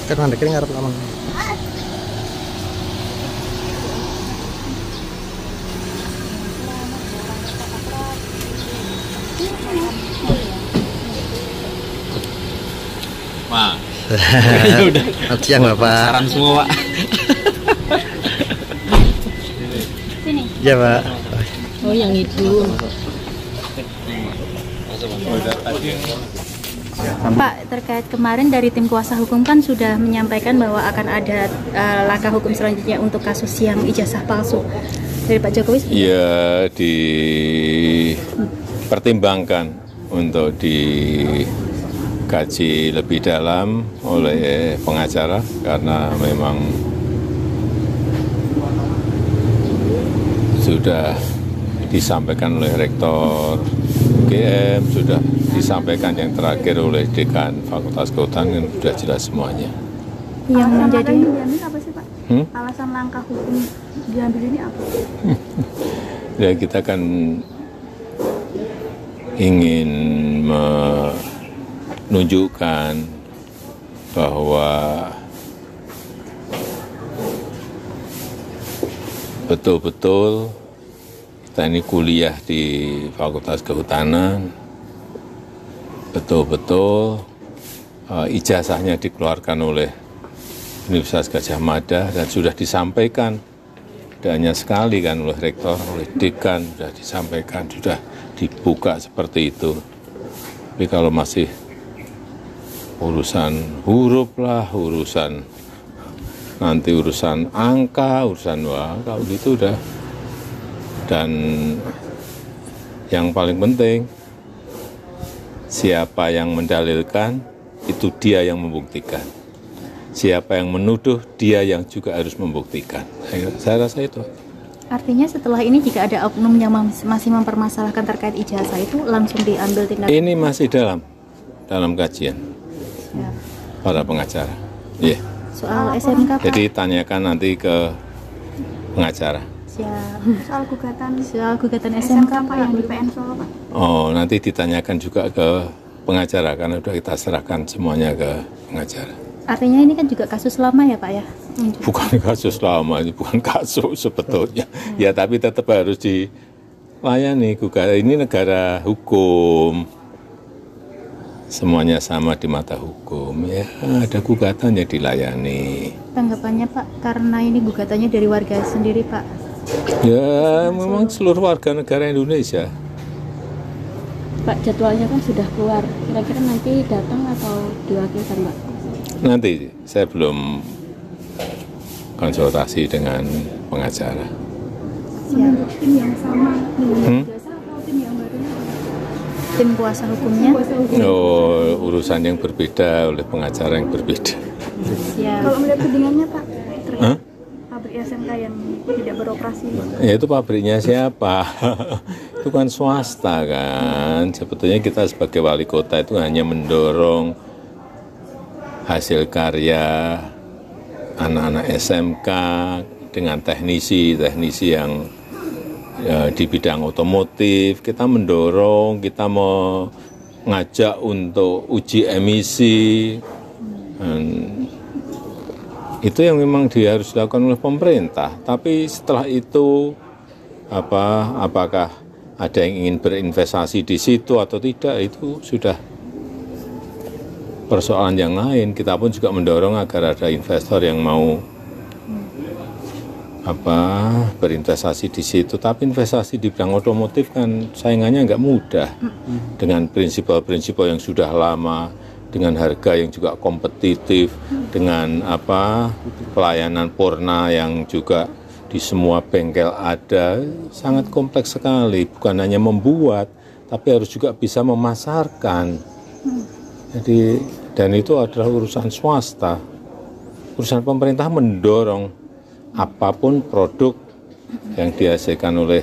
Kan mandek ini ngarep lama. Wah. Ya udah. Selamat siang Bapak. Saran semua Pak. Sini. Iya Pak. Oh yang itu. Pak, terkait kemarin dari tim kuasa hukum kan sudah menyampaikan bahwa akan ada langkah hukum selanjutnya untuk kasus yang ijazah palsu dari Pak Jokowi. Ya, dipertimbangkan untuk dikaji lebih dalam oleh pengacara karena memang sudah disampaikan oleh Rektor UGM, sudah disampaikan yang terakhir oleh Dekan Fakultas Kehutanan, sudah jelas semuanya. Yang menjadi diambil apa sih Pak? Alasan langkah hukum diambil ini apa? Ya kita kan ingin menunjukkan bahwa betul-betul kita ini kuliah di Fakultas Kehutanan, betul-betul ijazahnya dikeluarkan oleh Universitas Gadjah Mada dan sudah disampaikan, tidak hanya sekali kan oleh Rektor, oleh Dekan, sudah disampaikan, sudah dibuka seperti itu. Tapi kalau masih urusan huruf lah, urusan nanti urusan angka, urusan wah, kalau gitu udah. Dan yang paling penting, siapa yang mendalilkan, itu dia yang membuktikan. Siapa yang menuduh, dia yang juga harus membuktikan. Saya rasa itu. artinya setelah ini jika ada oknum yang masih mempermasalahkan terkait ijazah itu langsung diambil tindakan. Ini masih dalam kajian Ya. para pengacara. Yeah. Soal SMK Pak. Jadi tanyakan nanti ke pengacara. Siap. Soal gugatan SMK Pak yang di PN Solo Pak. Oh, nanti ditanyakan juga ke pengacara karena sudah kita serahkan semuanya ke pengacara. Artinya ini kan juga kasus lama ya Pak ya? Bukan kasus lama, ini bukan kasus sebetulnya. Ya tapi tetap harus dilayani. Ini negara hukum, semuanya sama di mata hukum. Ya ada gugatan yang dilayani. Tanggapannya Pak, karena ini gugatannya dari warga sendiri Pak. Ya memang seluruh warga negara Indonesia. Pak, jadwalnya kan sudah keluar. Kira-kira nanti datang atau diwakilkan Pak? Nanti saya belum konsultasi dengan pengacara. Menurut tim yang sama dengan ijazah atau tim yang barunya? Tim kuasa hukumnya. Oh, urusan yang berbeda oleh pengacara yang berbeda. Siap. Kalau melihat tudingannya Pak, terkait pabrik SMK yang tidak beroperasi. Ya itu pabriknya siapa? Itu kan swasta kan. Sebetulnya kita sebagai wali kota itu hanya mendorong hasil karya anak-anak SMK dengan teknisi yang di bidang otomotif. Kita mendorong, kita mengajak untuk uji emisi. Dan itu yang memang harus dilakukan oleh pemerintah. Tapi setelah itu apakah ada yang ingin berinvestasi di situ atau tidak, itu sudah persoalan yang lain. Kita pun juga mendorong agar ada investor yang mau berinvestasi di situ. Tapi investasi di bidang otomotif kan saingannya nggak mudah dengan prinsip-prinsip yang sudah lama, dengan harga yang juga kompetitif, dengan pelayanan purna yang juga di semua bengkel ada, sangat kompleks sekali. Bukan hanya membuat, tapi harus juga bisa memasarkan. Jadi, dan itu adalah urusan swasta. Urusan pemerintah mendorong apapun produk yang dihasilkan oleh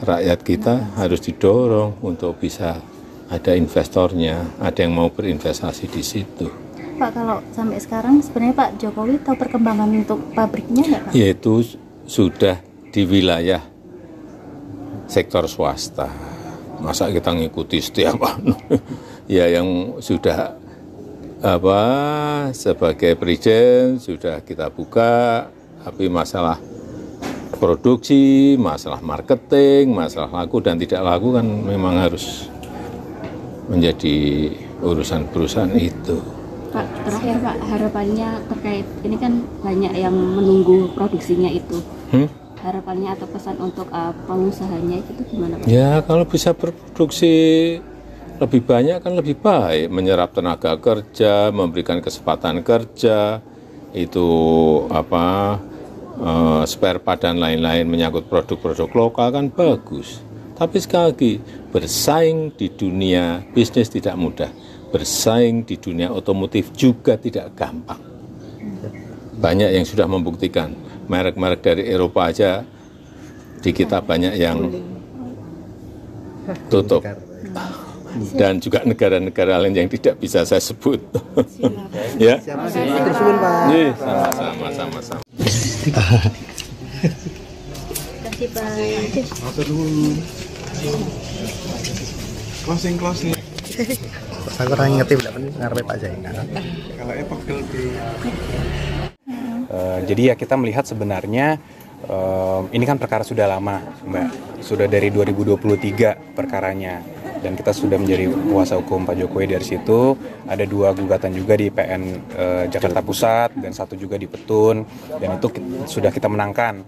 rakyat kita harus didorong untuk bisa ada investornya, ada yang mau berinvestasi di situ. Pak, kalau sampai sekarang sebenarnya Pak Jokowi tahu perkembangan untuk pabriknya nggak Pak? Yaitu sudah di wilayah sektor swasta. Masa kita ngikuti setiap ya yang sudah sebagai presiden sudah kita buka, tapi masalah produksi, masalah marketing, masalah laku dan tidak laku kan memang harus menjadi urusan perusahaan itu. Pak, terakhir Pak, harapannya terkait ini kan banyak yang menunggu produksinya itu. Harapannya atau pesan untuk pengusahanya itu gimana Pak? Ya kalau bisa berproduksi lebih banyak kan lebih baik, menyerap tenaga kerja, memberikan kesempatan kerja, itu spare part dan lain-lain menyangkut produk-produk lokal kan bagus. Tapi sekali lagi, bersaing di dunia bisnis tidak mudah. Bersaing di dunia otomotif juga tidak gampang. Banyak yang sudah membuktikan. Merek-merek dari Eropa aja di kita banyak yang tutup. Dan juga negara-negara lain yang tidak bisa saya sebut. Ya. Sama-sama. Kasih Pak. Closing. Saya kurang ngerti berapa nih ngarepe Pak Jai. Kalau pegel di. Jadi ya kita melihat sebenarnya ini kan perkara sudah lama, Mbak. Sudah dari 2023 perkaranya. Dan kita sudah menjadi kuasa hukum Pak Jokowi. Dari situ ada 2 gugatan juga di PN Jakarta Pusat dan 1 juga di Petun, dan itu sudah kita menangkan,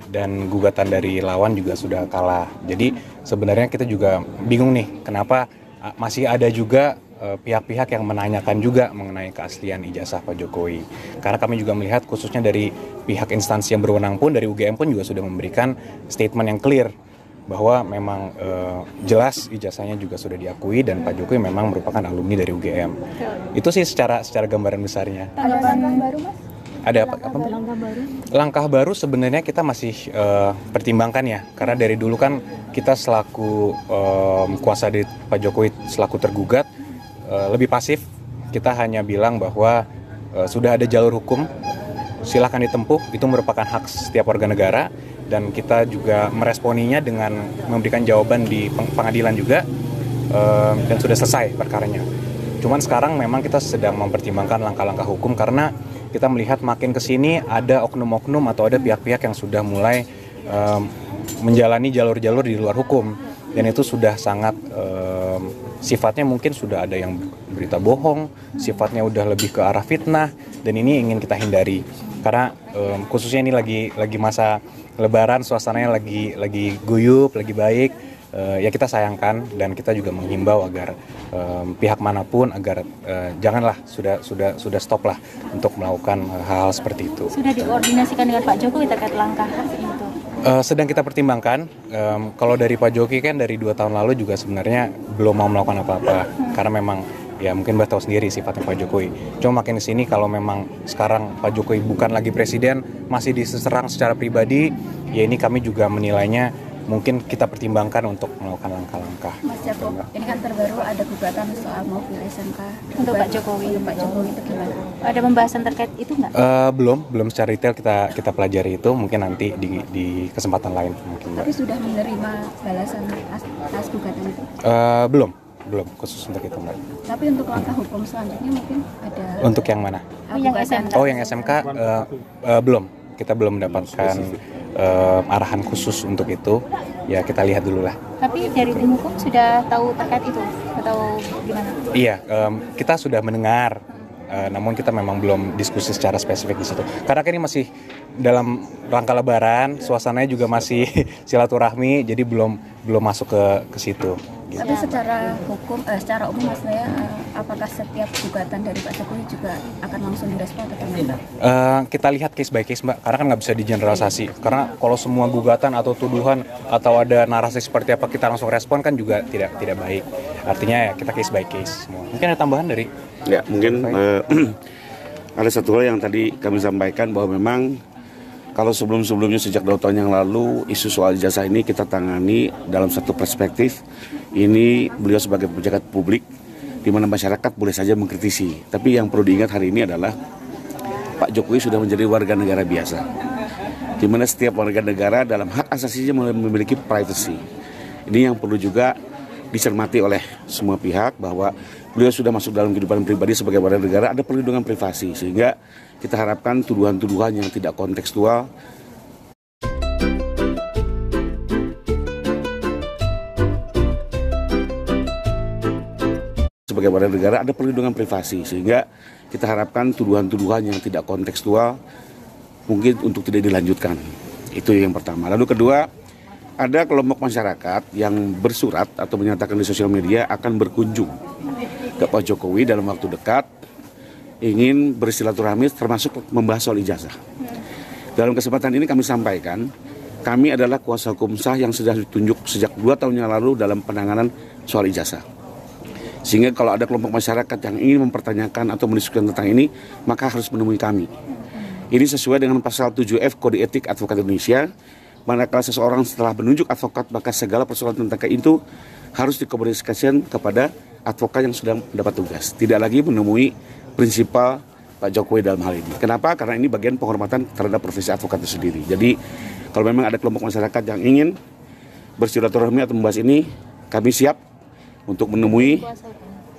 dan gugatan dari lawan juga sudah kalah. Jadi sebenarnya kita juga bingung nih kenapa masih ada juga pihak-pihak yang menanyakan juga mengenai keaslian ijazah Pak Jokowi. Karena kami juga melihat khususnya dari pihak instansi yang berwenang pun, dari UGM pun juga sudah memberikan statement yang clear bahwa memang jelas ijazahnya juga sudah diakui dan Pak Jokowi memang merupakan alumni dari UGM. Itu sih secara gambaran besarnya. Langkah baru Mas? Ada apa? Langkah baru sebenarnya kita masih pertimbangkan ya, karena dari dulu kan kita selaku kuasa dari Pak Jokowi selaku tergugat lebih pasif. Kita hanya bilang bahwa sudah ada jalur hukum, silakan ditempuh, itu merupakan hak setiap warga negara. Dan kita juga meresponinya dengan memberikan jawaban di pengadilan juga, dan sudah selesai perkaranya. Cuman sekarang memang kita sedang mempertimbangkan langkah-langkah hukum karena kita melihat makin kesini ada oknum-oknum atau ada pihak-pihak yang sudah mulai menjalani jalur-jalur di luar hukum, dan itu sudah sangat sifatnya mungkin sudah ada yang berita bohong, sifatnya udah lebih ke arah fitnah, dan ini ingin kita hindari karena khususnya ini lagi masa Lebaran, suasananya lagi guyup, lagi baik, ya kita sayangkan dan kita juga menghimbau agar pihak manapun agar janganlah sudah stop lah untuk melakukan hal-hal seperti itu. Sudah dikoordinasikan dengan Pak Jokowi terkait langkah itu? Sedang kita pertimbangkan. Kalau dari Pak Jokowi kan dari 2 tahun lalu juga sebenarnya belum mau melakukan apa-apa karena memang ya mungkin Mbak tahu sendiri sifatnya Pak Jokowi. Cuma makin kesini kalau memang sekarang Pak Jokowi bukan lagi presiden, masih diserang secara pribadi, ya ini kami juga menilainya mungkin kita pertimbangkan untuk melakukan langkah-langkah. Mas Joko, ini kan terbaru ada gugatan soal mobil SMK untuk Pak Jokowi. Untuk Pak Jokowi itu gimana? Ada pembahasan terkait itu nggak? Belum secara detail kita pelajari itu, mungkin nanti di kesempatan lain mungkin Mbak. Tapi sudah menerima balasan atas gugatan itu? Belum khusus untuk itu Mbak. Tapi untuk langkah hukum selanjutnya mungkin ada. Untuk yang mana? Yang SMK. Oh, yang SMK belum. Kita belum mendapatkan arahan khusus untuk itu. Ya kita lihat dulu lah. Tapi dari tim hukum sudah tahu terkait itu atau gimana? Iya, kita sudah mendengar. Namun kita memang belum diskusi secara spesifik di situ. Karena ini masih dalam rangka Lebaran, suasananya juga masih silaturahmi, jadi belum masuk ke situ. Gitu. Tapi secara hukum, secara umum Mas Lea, apakah setiap gugatan dari Pak Jokowi juga akan langsung direspon atau tidak? Kita lihat case by case Mbak, karena kan nggak bisa digeneralisasi. Karena kalau semua gugatan atau tuduhan atau ada narasi seperti apa kita langsung respon kan juga tidak baik. Artinya ya kita case by case semua. Mungkin ada tambahan dari? Ya mungkin ada satu hal yang tadi kami sampaikan bahwa memang kalau sebelumnya sejak 2 tahun yang lalu isu soal ijazah ini kita tangani dalam satu perspektif. Ini beliau sebagai pejabat publik di mana masyarakat boleh saja mengkritisi. Tapi yang perlu diingat hari ini adalah Pak Jokowi sudah menjadi warga negara biasa. Di mana setiap warga negara dalam hak asasinya memiliki privacy. Ini yang perlu juga dicermati oleh semua pihak bahwa beliau sudah masuk dalam kehidupan pribadi sebagai warga negara, ada perlindungan privasi, sehingga kita harapkan tuduhan-tuduhan yang tidak kontekstual sebagai warga negara ada perlindungan privasi, sehingga kita harapkan tuduhan-tuduhan yang tidak kontekstual mungkin untuk tidak dilanjutkan. Itu yang pertama. Lalu kedua, ada kelompok masyarakat yang bersurat atau menyatakan di sosial media akan berkunjung ke Pak Jokowi dalam waktu dekat, ingin bersilaturahmi termasuk membahas soal ijazah. Dalam kesempatan ini kami sampaikan, kami adalah kuasa hukum sah yang sudah ditunjuk sejak 2 tahun yang lalu dalam penanganan soal ijazah. Sehingga kalau ada kelompok masyarakat yang ingin mempertanyakan atau mendiskusikan tentang ini, maka harus menemui kami. Ini sesuai dengan pasal 7F Kode Etik Advokat Indonesia. Manakala seseorang setelah menunjuk advokat, maka segala persoalan tentang itu harus dikomunikasikan kepada advokat yang sedang mendapat tugas. Tidak lagi menemui prinsipal Pak Jokowi dalam hal ini. Kenapa? Karena ini bagian penghormatan terhadap profesi advokat itu sendiri. Jadi kalau memang ada kelompok masyarakat yang ingin bersilaturahmi atau membahas ini, kami siap untuk menemui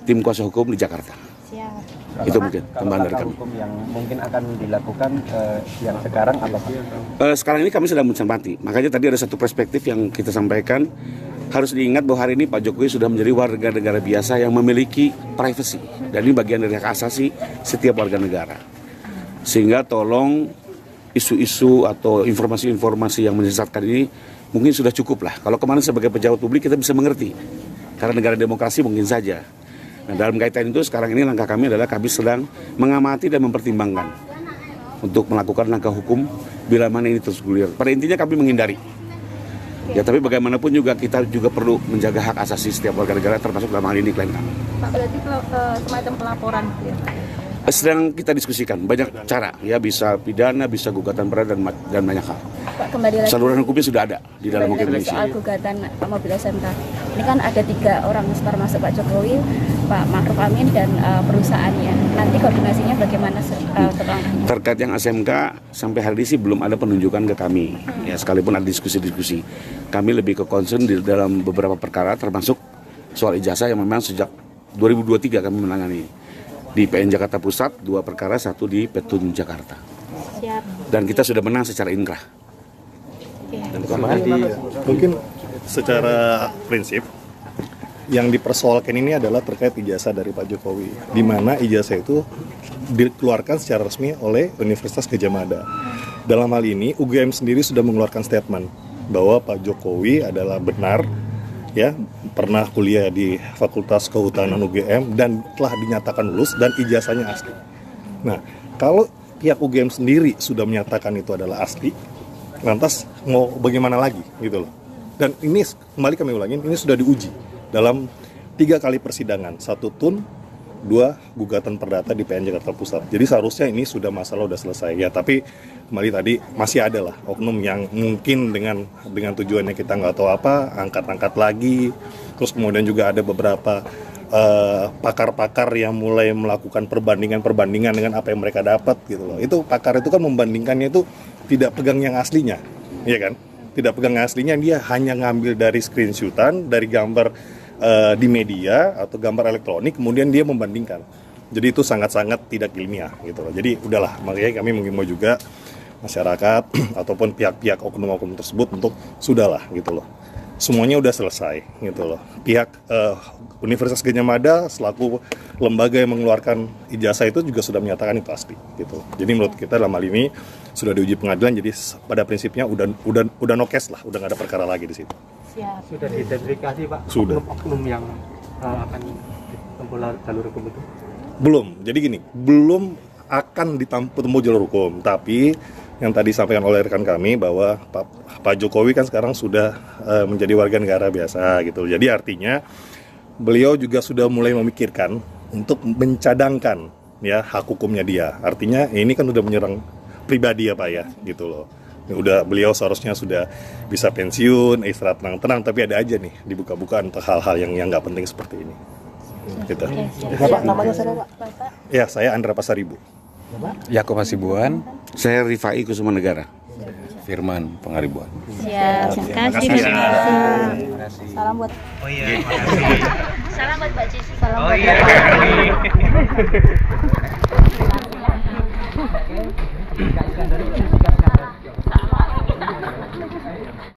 tim kuasa hukum di Jakarta. Siap. Itu mungkin tambahan dari kami. Hukum yang mungkin akan dilakukan yang sekarang apa Pak? Sekarang ini kami sedang mencermati. Makanya tadi ada satu perspektif yang kita sampaikan. Harus diingat bahwa hari ini Pak Jokowi sudah menjadi warga negara biasa yang memiliki privasi. Dan ini bagian dari hak asasi setiap warga negara. Sehingga tolong isu-isu atau informasi-informasi yang menyesatkan ini mungkin sudah cukup lah. Kalau kemarin sebagai pejabat publik kita bisa mengerti. Karena negara demokrasi mungkin saja. Nah, dalam kaitan itu sekarang ini langkah kami adalah kami sedang mengamati dan mempertimbangkan untuk melakukan langkah hukum bila mana ini terus gulir. Pada intinya kami menghindari. Ya, tapi bagaimanapun juga kita juga perlu menjaga hak asasi setiap warga negara termasuk dalam hal ini klien kami. Pak, berarti semacam pelaporan ya? Sedang kita diskusikan banyak cara, ya bisa pidana, bisa gugatan berat dan banyak hal. Pak, kembali lagi. Saluran hukumnya sudah ada di dalam hukum Indonesia. Soal gugatan mobil SMK, ini kan ada 3 orang termasuk Pak Jokowi, Pak Ma'ruf Amin dan perusahaannya. Nanti koordinasinya bagaimana setelah? Terkait yang SMK sampai hari ini sih belum ada penunjukan ke kami. Ya sekalipun ada diskusi-diskusi, kami lebih ke concern di dalam beberapa perkara termasuk soal ijazah yang memang sejak 2023 kami menangani. Di PN Jakarta Pusat 2 perkara, 1 di Petun Jakarta. Siap. Dan kita sudah menang secara inkrah. Dan mungkin secara prinsip yang dipersoalkan ini adalah terkait ijazah dari Pak Jokowi, di mana ijazah itu dikeluarkan secara resmi oleh Universitas Gadjah Mada. Dalam hal ini UGM sendiri sudah mengeluarkan statement bahwa Pak Jokowi adalah benar ya pernah kuliah di Fakultas Kehutanan UGM dan telah dinyatakan lulus dan ijazahnya asli. Nah, kalau pihak UGM sendiri sudah menyatakan itu adalah asli, lantas mau bagaimana lagi gitu loh. Dan ini kembali kami ulangin, ini sudah diuji dalam 3 kali persidangan, 1 tun, 2 gugatan perdata di PN Jakarta Pusat. Jadi seharusnya ini sudah masalah sudah selesai ya, tapi kembali tadi masih ada lah oknum yang mungkin dengan tujuannya kita nggak tahu apa, angkat-angkat lagi. Terus kemudian juga ada beberapa pakar-pakar yang mulai melakukan perbandingan dengan apa yang mereka dapat gitu loh. Itu pakar itu kan membandingkannya itu tidak pegang yang aslinya, ya kan? Tidak pegang yang aslinya, dia hanya ngambil dari screenshotan, dari gambar di media atau gambar elektronik, kemudian dia membandingkan. Jadi itu sangat-sangat tidak ilmiah gitu loh. Jadi udahlah, makanya kami mengimbau juga masyarakat ataupun pihak-pihak oknum-oknum tersebut untuk sudahlah gitu loh. Semuanya udah selesai gitu loh. Pihak Universitas Gadjah Mada selaku lembaga yang mengeluarkan ijazah itu juga sudah menyatakan itu asli gitu. Jadi menurut kita dalam hal ini sudah diuji pengadilan, jadi pada prinsipnya udah no case lah, udah nggak ada perkara lagi di situ. Siap. Sudah diidentifikasi Pak? Sudah. Oknum yang akan ditempuh jalur hukum itu? Belum. Jadi gini, belum akan ditempuh jalur hukum, tapi yang tadi disampaikan oleh rekan kami bahwa Pak Jokowi kan sekarang sudah menjadi warga negara biasa gitu. Jadi artinya beliau juga sudah mulai memikirkan untuk mencadangkan ya hak hukumnya dia. Artinya ini kan udah menyerang pribadi ya Pak ya gitu loh. Udah beliau seharusnya sudah bisa pensiun, istirahat tenang-tenang, tapi ada aja nih dibuka-buka untuk hal-hal yang nggak penting seperti ini. Gitu. Bapak namanya siapa Pak? Ya, saya Andra Pasaribu. Yakob Hasibuan. Saya Rifai Kusuma Negara. Firman Pangaribuan. Siap, terima kasih. Salam buat Salam buat Mbak Cici. salam buat Bapak.